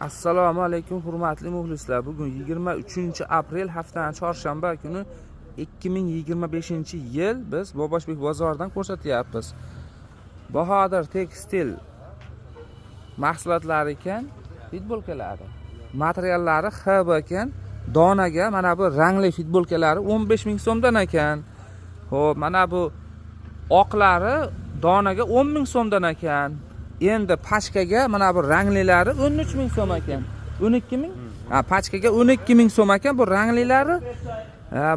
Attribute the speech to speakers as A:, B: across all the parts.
A: Assalomu alaykum hurmatli muxlislar. Bugun 23-aprel haftaning chorshanba kuni 2025-yil biz Boboshbek bozoridan ko'rsatyapmiz. Bahodir tekstil mahsulotlari ekan, futbolkalari. Materiallari HB ekan. Donaga mana bu rangli futbolkalari 15 ming so'mdan ekan. Xo'p, mana bu oqlari donaga 10 ming so'mdan ekan. Endi pachkaga mana bu ranglilari 13 ming so'm ekan. 12 ming? Ha, pachkaga 12 ming so'm ekan bu ranglilari.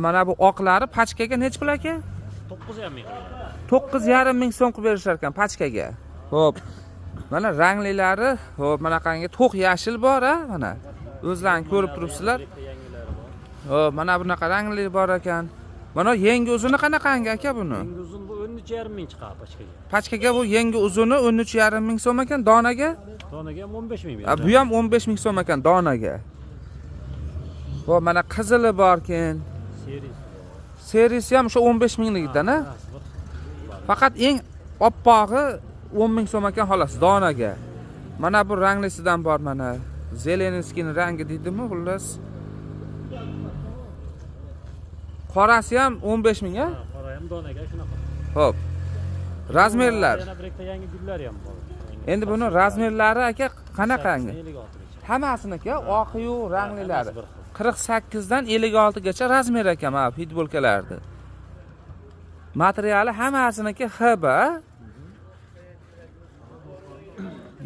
A: Mana bu oqlari pachkaga necha pul ekan?
B: 9,5 ming.
A: 9,5 ming so'm qilib berishar ekan pachkaga. Xo'p. Mana ranglilari, xo'p, mana qangi to'q yashil bor, mana. O'zlaringiz ko'rib turibsizlar. Xo'p, mana bunaqa rangli bor ekan. Mana yangi uzuni qanaqangi aka buni?
B: Yangi uzun bu 13,5 ming chiqadi pachkaga.
A: Pachkaga bu yangi uzuni 13,5 ming so'm ekan, donaga?
B: Donaga ham 15 ming.
A: Bu ham 15 ming so'm ekan donaga. Xo'p, mana qizili borkin. Serisi ham o'sha 15 minglikdan, a? Faqat eng oppog'i 10 ming so'm ekan xolos donaga. Mana bu ranglisidan bor mana. Zelenskining rangi deydimi, xullas. Qorasi ham 15 ming, a?
B: Qora ham donaga shunaqa.
A: Xo'p. Razmerlar.
B: Yana bir yangi gullar ham bor.
A: Endi buni razmerlari aka qanaqangi? Hammasiniki oq-yu ranglilari. 48 dan 56 gacha razmer ekan mana futbolkalarni. Materiali hammasiniki HB.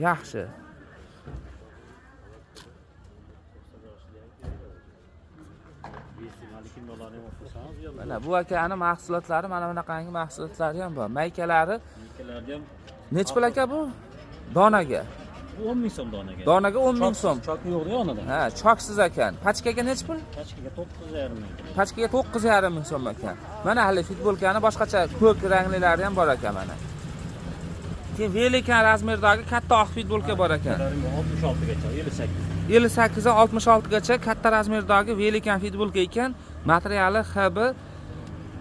A: Yaxshi. Mana bu akaning mahsulotlari, mana bunaqangi mahsulotlari ham bor. Maykalari
B: ham
A: necha pul aka bu? Donaga.
B: 10 ming so'm donaga.
A: Donaga 10 ming so'm.
B: Chok yo'q yonida.
A: Ha, choksiz ekan. Pachkaga necha pul?
B: Pachkaga 9,5 ming.
A: Pachkaga 9,5 ming so'm ekan. Mana hali futbolkani boshqacha ko'k ranglilari ham bor ekan mana. Keyin velikan razmerdagi katta oq futbolka bor ekan.
B: 66 gacha, 58.
A: 58 dan 66 gacha katta razmerdagi velikan futbolka ekan. Materiali HB.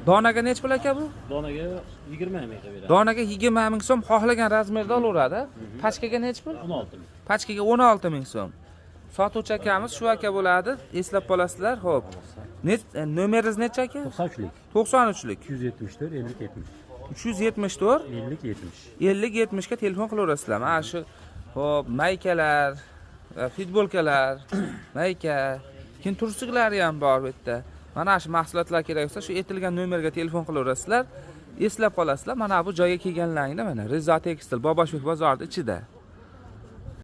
A: Donaga necha pul ekan bu?
B: Donaga 20 ming beradi.
A: Donaga 20 ming so'm xohlagan razmerda olaveradi. Pachkaga necha pul?
B: 16 ming.
A: Pachkaga 16 ming so'm. Sotuvchi akamiz shu aka bo'ladi. Eslab qolasizlar. Xo'p. Nomeringiz necha aka?
B: 93lik.
A: 93lik.
B: 274 50 70.
A: 374
B: 50 70.
A: 50 70 ga telefon qilaverasizlar. Mana shu xo'p, maykalar, futbolkalar, mayka, keyin tursiklari ham bor bu yerda. Mana shu mahsulotlar kerak bo'lsa, shu aytilgan nomerga telefon qilaverasizlar. Eslab qolasizlar. Mana bu joyga kelganlaringda mana Rizo Tekstil Boboshbek bozorining ichida.